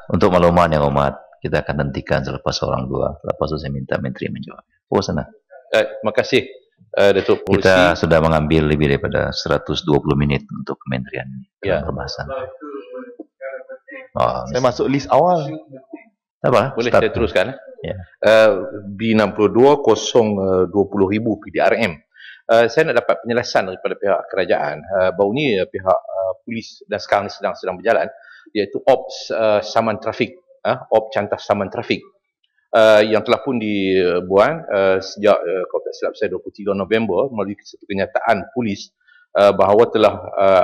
Untuk makluman yang hormat, kita akan hentikan selepas orang dua. Lepas itu saya minta menteri menjawab. Oh, sana. Terima kasih, Datuk Polisi. Kita sudah mengambil lebih daripada 120 menit untuk kementerian ini. Ya. Pembahasan. Saya masuk list awal. Apa? Boleh Start. saya teruskan? Ya. B62 020,000 PDRM. Saya nak dapat penjelasan daripada pihak kerajaan. Baru ni pihak polis dan sekarang ni sedang berjalan, iaitu Ops Saman Trafik, Ops Cantas Saman Trafik, yang telah pun dibuat sejak kalau tak silap saya 23 November melalui satu kenyataan polis bahawa telah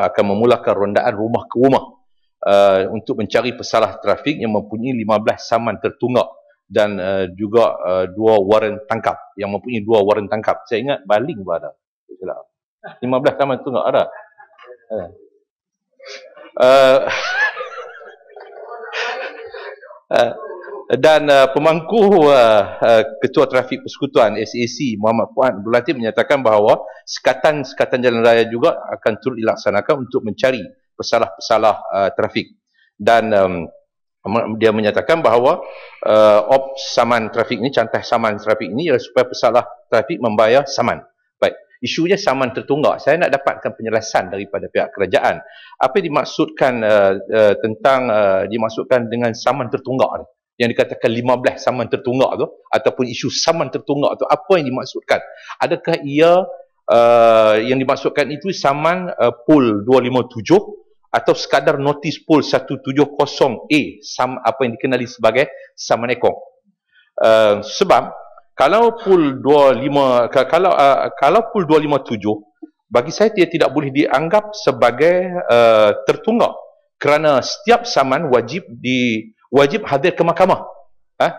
akan memulakan rondaan rumah ke rumah untuk mencari pesalah trafik yang mempunyai 15 saman tertunggak dan juga 2 waran tangkap, yang mempunyai 2 waran tangkap. Saya ingat baling pun ada. 15 saman tertunggak ada. Dan pemangku Ketua Trafik Persekutuan SAC Muhammad Fuad Abdul Latif menyatakan bahawa sekatan jalan raya juga akan turut dilaksanakan untuk mencari pesalah-pesalah trafik. Dan dia menyatakan bahawa Ops Saman Trafik ini, cantas saman trafik ini ialah supaya pesalah trafik membayar saman. Baik, isunya saman tertunggak. Saya nak dapatkan penjelasan daripada pihak kerajaan. Apa yang dimaksudkan dimaksudkan dengan saman tertunggak ni? Yang dikatakan 15 saman tertunggak tu, ataupun isu saman tertunggak tu, apa yang dimaksudkan? Adakah ia yang dimaksudkan itu saman PUL 257 atau sekadar notis PUL 170A, apa yang dikenali sebagai saman ekong? Sebab kalau PUL 257, bagi saya dia tidak boleh dianggap sebagai tertunggak, kerana setiap saman wajib hadir ke mahkamah.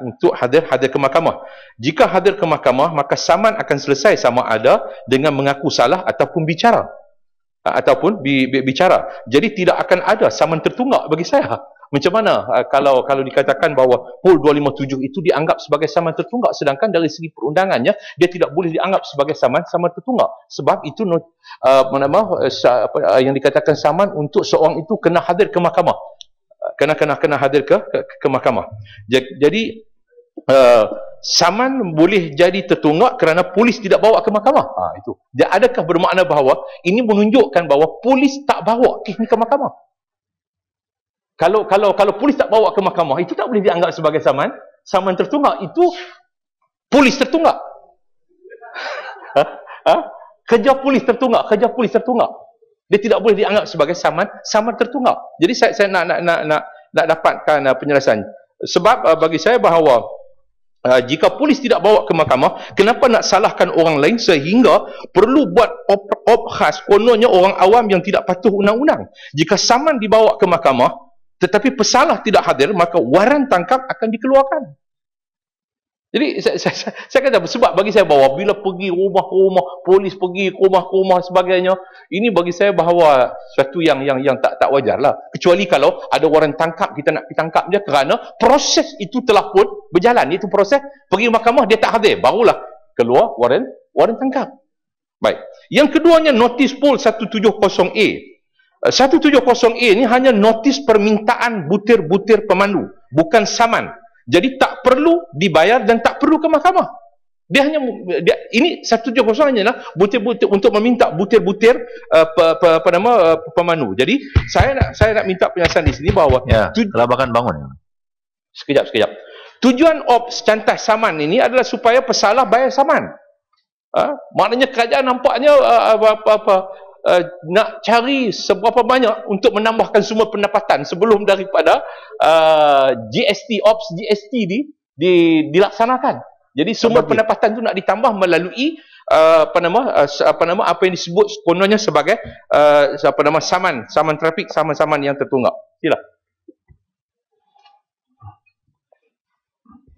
Untuk hadir ke mahkamah. Jika hadir ke mahkamah, maka saman akan selesai sama ada dengan mengaku salah ataupun bicara. Bicara. Jadi tidak akan ada saman tertunggak bagi saya. Macam mana kalau dikatakan bahawa PUL 257 itu dianggap sebagai saman tertunggak, sedangkan dari segi perundangannya dia tidak boleh dianggap sebagai saman tertunggak, sebab itu yang dikatakan saman untuk seorang itu kena hadir ke mahkamah. Kena hadir ke mahkamah. Jadi saman boleh jadi tertunggak kerana polis tidak bawa ke mahkamah. Itu. Adakah bermakna bahawa ini menunjukkan bahawa polis tak bawa kes ni ke mahkamah? Kalau polis tak bawa ke mahkamah, itu tak boleh dianggap sebagai saman tertunggak. Itu polis tertunggak. Kerja polis tertunggak. Dia tidak boleh dianggap sebagai saman tertunggak. Jadi saya nak dapatkan penjelasan. Sebab bagi saya bahawa jika polis tidak bawa ke mahkamah, kenapa nak salahkan orang lain sehingga perlu buat op khas, kononnya orang awam yang tidak patuh undang-undang. Jika saman dibawa ke mahkamah tetapi pesalah tidak hadir, maka waran tangkap akan dikeluarkan. Jadi saya kata, sebab bagi saya bahawa bila pergi rumah-rumah, polis pergi ke rumah-rumah sebagainya, ini bagi saya bahawa sesuatu yang tak wajar lah. Kecuali kalau ada waran tangkap, kita nak pergi tangkap dia kerana proses itu telah pun berjalan. Itu proses pergi mahkamah, dia tak hadir, barulah keluar waran tangkap. Baik. Yang keduanya, notis PUL 170A. 170A ni hanya notis permintaan butir-butir pemandu, bukan saman. Jadi tak perlu dibayar dan tak perlu ke mahkamah. Ini 170 hanyalah butir-butir untuk meminta butir-butir pemandu. Jadi saya nak minta penjelasan di sini bahawa kelabakan bangun. Sekejap. Tujuan Ops Cantas Saman ini adalah supaya pesalah bayar saman. Maknanya kerajaan nampaknya nak cari seberapa banyak untuk menambahkan sumber pendapatan sebelum daripada GST, Ops GST dilaksanakan. Jadi sumber pendapatan itu nak ditambah melalui apa yang disebut kononnya sebagai saman trafik, saman yang tertunggak. Sila.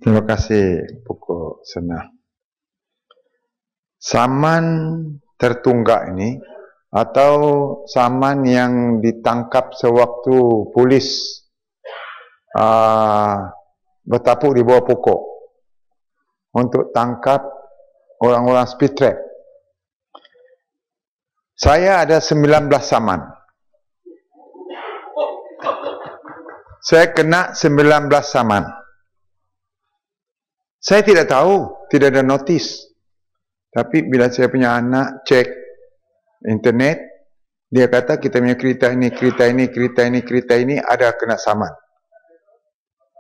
Terima kasih Pokok Senah. Saman tertunggak ini atau saman yang ditangkap sewaktu polis bertapuk di bawah pokok untuk tangkap orang-orang speed trap. Saya ada 19 saman. Saya kena 19 saman. Saya tidak tahu, tidak ada notis. Tapi bila saya punya anak cek internet, dia kata kita punya kereta ini ada kena saman.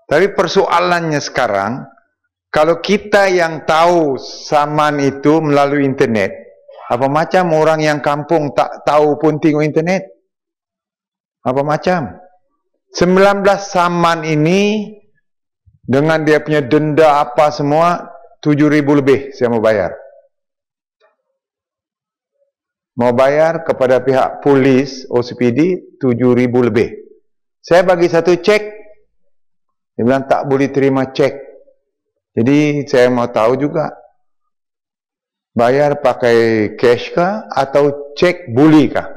Tapi persoalannya sekarang, kalau kita yang tahu saman itu melalui internet, apa macam orang yang kampung tak tahu pun tengok internet? Apa macam? 19 saman ini dengan dia punya denda apa semua 7,000 lebih saya mau bayar. Mau bayar kepada pihak polis OCPD 7,000 lebih. Saya bagi satu cek. Dia bilang tak boleh terima cek. Jadi saya mau tahu juga bayar pakai cash kah atau cek boleh kah?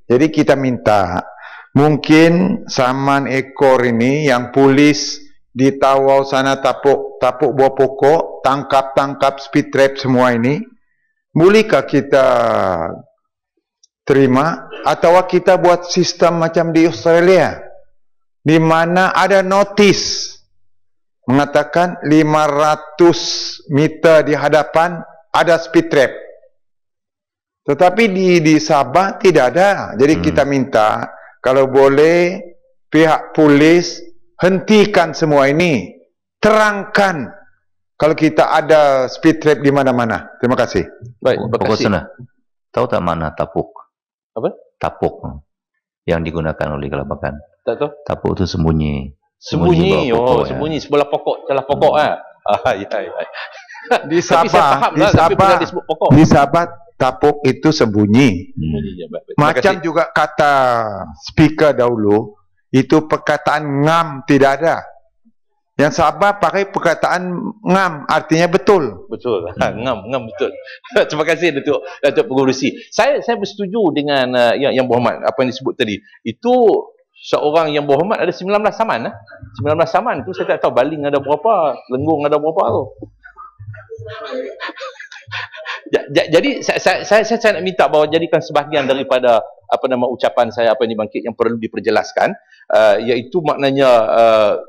Jadi kita minta mungkin saman ekor ini yang polis di Tawau sana tapuk buah pokok, tangkap speed trap semua ini, bolehkah kita terima atau kita buat sistem macam di Australia di mana ada notis mengatakan 500 meter di hadapan ada speed trap. Tetapi di Sabah tidak ada. Jadi kita minta kalau boleh pihak polis hentikan semua ini. Terangkan kalau kita ada speed trap di mana-mana. Terima kasih. Baik, terima kasih. Tahu tak mana tapuk? Apa? Tapuk yang digunakan oleh Kelabakan. Tak tahu. Tapuk itu sembunyi. Sembunyi. Pokok, Sembunyi sebelah pokok, celah pokok Di Sabah, di Sabah tapuk itu sembunyi. Macam juga kata speaker dahulu, itu perkataan ngam tidak ada. Yang Sabah pakai perkataan ngam, artinya betul. Betul. Ngam betul. Terima kasih Datuk Pengurusi. Saya bersetuju dengan yang Berhormat apa yang disebut tadi. Itu seorang yang berhormat ada 19 saman. 19 saman tu saya tak tahu baling ada berapa, lenggung ada berapa tu. Jadi saya nak minta bahawa jadikan sebahagian daripada ucapan saya apa yang dibangkit yang perlu diperjelaskan, iaitu maknanya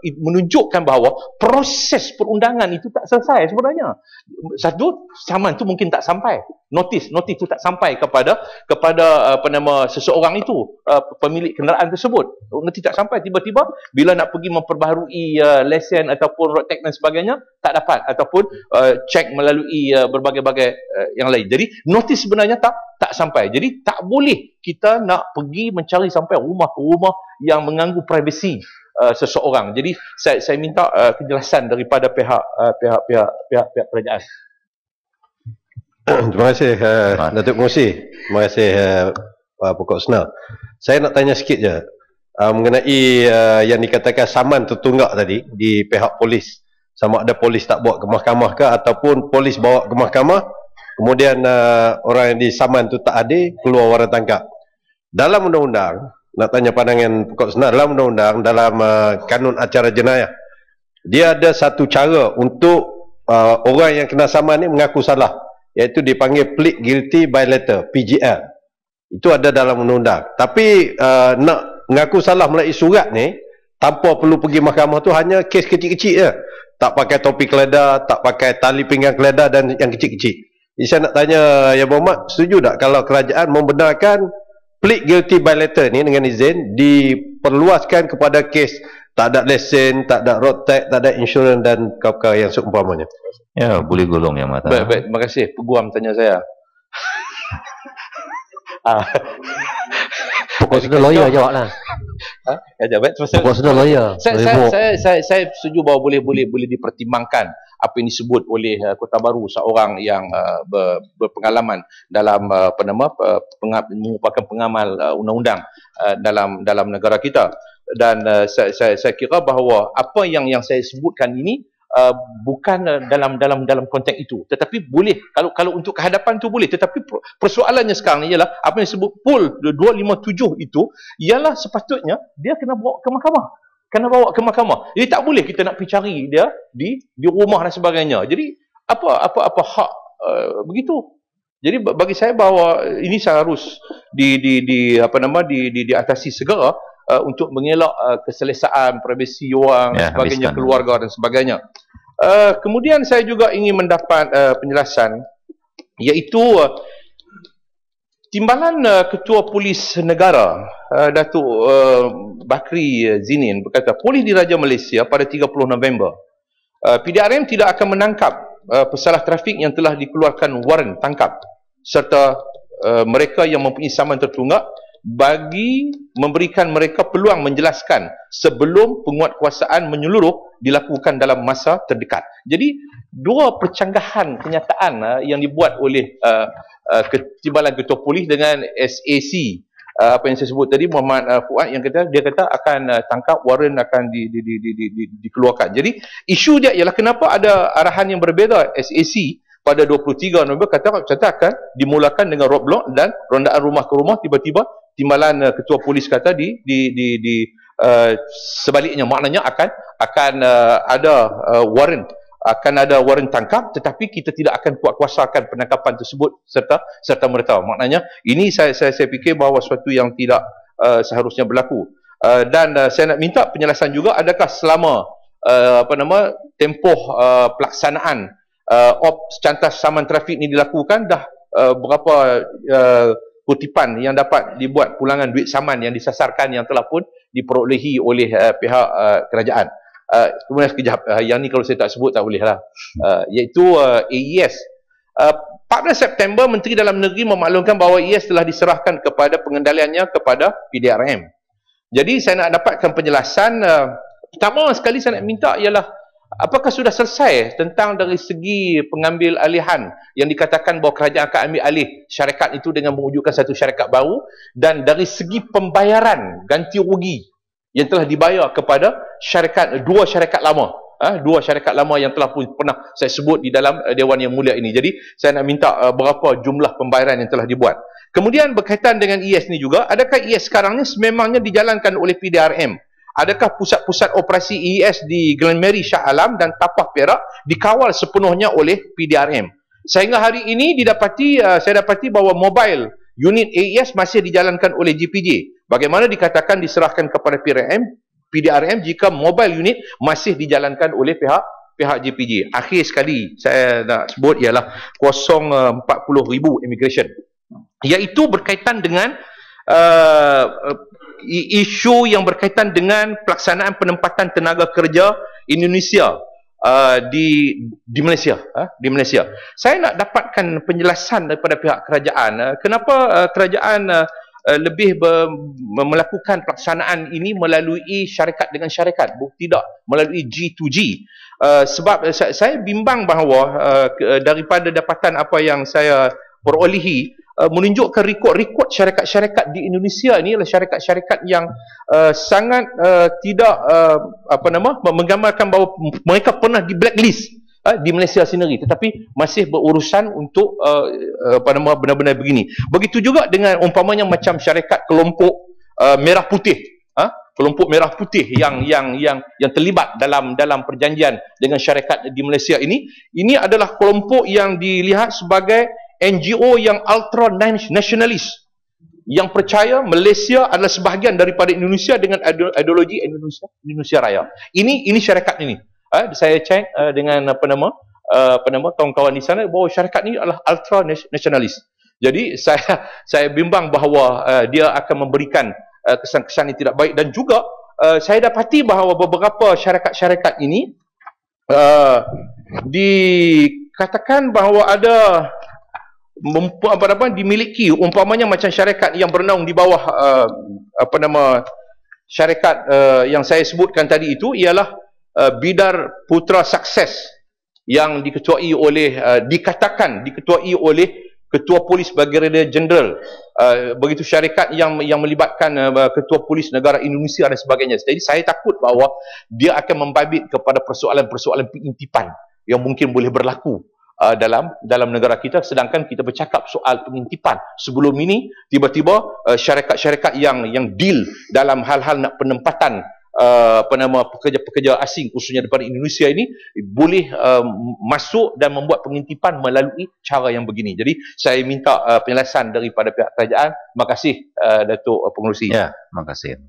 menunjukkan bahawa proses perundangan itu tak selesai sebenarnya. Satu saman tu mungkin tak sampai, notis tu tak sampai kepada seseorang itu, pemilik kenderaan tersebut. Nanti tak sampai, tiba-tiba bila nak pergi memperbaharui lesen ataupun road tax dan sebagainya tak dapat, ataupun cek melalui berbagai-bagai yang lain. Jadi notis sebenarnya tak sampai. Jadi tak boleh kita nak pergi mencari sampai rumah ke rumah yang mengganggu privasi seseorang. Jadi saya minta kejelasan daripada pihak kerajaan. Terima kasih Datuk Pengurusi. Terima kasih Pak Pokok Senal. Saya nak tanya sikit je mengenai yang dikatakan saman tertunggak tadi di pihak polis. Sama ada polis tak bawa ke mahkamah ke ataupun polis bawa ke mahkamah, kemudian orang yang disaman tu tak adil, keluar waran tangkap. Dalam undang-undang, nak tanya pandangan Pokok Senal, dalam undang-undang, dalam kanun acara jenayah, dia ada satu cara untuk orang yang kena saman ni mengaku salah, iaitu dipanggil plead guilty by letter, PGL. Itu ada dalam undang-undang. Tapi nak mengaku salah melalui surat ni tanpa perlu pergi mahkamah tu hanya kes kecil-kecil je. Tak pakai topi keledar, tak pakai tali pinggang keledar dan yang kecil-kecil. Jadi saya nak tanya Yang Berhormat, setuju tak kalau kerajaan membenarkan plead guilty by letter ni dengan izin diperluaskan kepada kes tak ada lesen, tak ada road tax, tak ada insurans dan kau-kau yang seumpamanya? Ya, boleh golong Yang Mata. Baik, terima kasih. Peguam tanya saya. Pokok sudah lawyer jawablah. Pokok sudah lawyer. Saya setuju bahawa boleh dipertimbangkan apa yang disebut oleh Kota Baru, seorang yang berpengalaman dalam merupakan pengamal undang-undang dalam negara kita. Dan saya kira bahawa apa yang saya sebutkan ini bukan dalam konteks itu, tetapi boleh kalau untuk kehadapan tu boleh. Tetapi persoalannya sekarang ni ialah apa yang disebut PUL 257 itu ialah sepatutnya dia kena bawa ke mahkamah, jadi tak boleh kita nak pergi cari dia di rumah dan sebagainya. Jadi apa hak begitu. Jadi bagi saya bahawa ini seharus diatasi segera untuk mengelak keselesaan, privasi orang, sebagainya, keluarga dan sebagainya. Kemudian saya juga ingin mendapat penjelasan, iaitu timbalan Ketua Polis Negara Datuk Bakri Zinin berkata, polis diraja Malaysia pada 30 November PDRM tidak akan menangkap pesalah trafik yang telah dikeluarkan waran tangkap serta mereka yang mempunyai saman tertunggak bagi memberikan mereka peluang menjelaskan sebelum penguatkuasaan menyeluruh dilakukan dalam masa terdekat. Jadi dua percanggahan kenyataan yang dibuat oleh timbalan Ketua Polis dengan SAC, apa yang saya sebut tadi, Muhammad Fuad, yang dia kata akan tangkap, waran akan dikeluarkan. Jadi isu dia ialah kenapa ada arahan yang berbeza. SAC pada 23 November kata akan dimulakan dengan roadblock dan rondaan rumah ke rumah. Tiba-tiba timbalan Ketua Polis kata sebaliknya, maknanya akan ada waran, akan ada waran tangkap, tetapi kita tidak akan kuat-kuasakan penangkapan tersebut serta merta. Maknanya ini saya fikir bahawa sesuatu yang tidak seharusnya berlaku. Dan saya nak minta penjelasan juga, adakah selama tempoh pelaksanaan cantas saman trafik ini dilakukan, dah berapa kutipan yang dapat dibuat pulangan duit saman yang disasarkan yang telah pun diperolehi oleh pihak kerajaan. Kemudian sekejap, yang ni kalau saya tak sebut tak boleh lah, iaitu AES. 14 September Menteri Dalam Negeri memaklumkan bahawa AES telah diserahkan kepada pengendaliannya kepada PDRM. Jadi saya nak dapatkan penjelasan. Pertama sekali saya nak minta ialah, apakah sudah selesai tentang dari segi pengambil alihan yang dikatakan bahawa kerajaan akan ambil alih syarikat itu dengan mewujudkan satu syarikat baru, dan dari segi pembayaran ganti rugi yang telah dibayar kepada dua syarikat lama, dua syarikat lama yang telah pun pernah saya sebut di dalam Dewan Yang Mulia ini. Jadi saya nak minta berapa jumlah pembayaran yang telah dibuat. Kemudian berkaitan dengan AES ni juga, adakah AES sekarang ni sememangnya dijalankan oleh PDRM? Adakah pusat-pusat operasi AES di Glenmary, Shah Alam dan Tapah Perak dikawal sepenuhnya oleh PDRM? Sehingga hari ini saya dapati bahawa mobile unit AES masih dijalankan oleh GPJ. Bagaimana dikatakan diserahkan kepada PDRM jika mobile unit masih dijalankan oleh pihak GPJ? Akhir sekali saya nak sebut ialah 040,000 immigration, iaitu berkaitan dengan isu yang berkaitan dengan pelaksanaan penempatan tenaga kerja Indonesia di Malaysia. Di Malaysia, saya nak dapatkan penjelasan daripada pihak kerajaan, kenapa kerajaan lebih melakukan pelaksanaan ini melalui syarikat dengan syarikat, tidak melalui G2G. Sebab saya bimbang bahawa daripada dapatan apa yang saya perolehi, menunjukkan rekod syarikat-syarikat di Indonesia ini adalah syarikat-syarikat yang sangat tidak menggambarkan bahawa mereka pernah di blacklist di Malaysia sendiri, tetapi masih berurusan untuk benda-benda begini. Begitu juga dengan umpamanya macam syarikat kelompok merah putih, kelompok merah putih yang terlibat dalam perjanjian dengan syarikat di Malaysia ini adalah kelompok yang dilihat sebagai NGO yang ultra nationalis, yang percaya Malaysia adalah sebahagian daripada Indonesia dengan ideologi Indonesia Raya. Ini syarikat ini. Saya cek dengan kawan-kawan di sana bahawa syarikat ini adalah ultra nationalis. Jadi saya bimbang bahawa dia akan memberikan kesan-kesan yang tidak baik. Dan juga saya dapati bahawa beberapa syarikat-syarikat ini dikatakan bahawa ada dimiliki, umpamanya macam syarikat yang bernaung di bawah syarikat yang saya sebutkan tadi itu ialah Bidar Putra Sukses yang diketuai oleh Ketua Polis Brigadier Jeneral. Begitu syarikat yang melibatkan Ketua Polis Negara Indonesia dan sebagainya. Jadi saya takut bahawa dia akan membabit kepada persoalan-persoalan pengintipan yang mungkin boleh berlaku dalam negara kita, sedangkan kita bercakap soal pengintipan. Sebelum ini tiba-tiba syarikat-syarikat yang deal dalam hal-hal nak penempatan pekerja-pekerja asing khususnya daripada Indonesia ini boleh masuk dan membuat pengintipan melalui cara yang begini. Jadi saya minta penjelasan daripada pihak kerajaan. Terima kasih Datuk Pengerusi. Ya, terima kasih.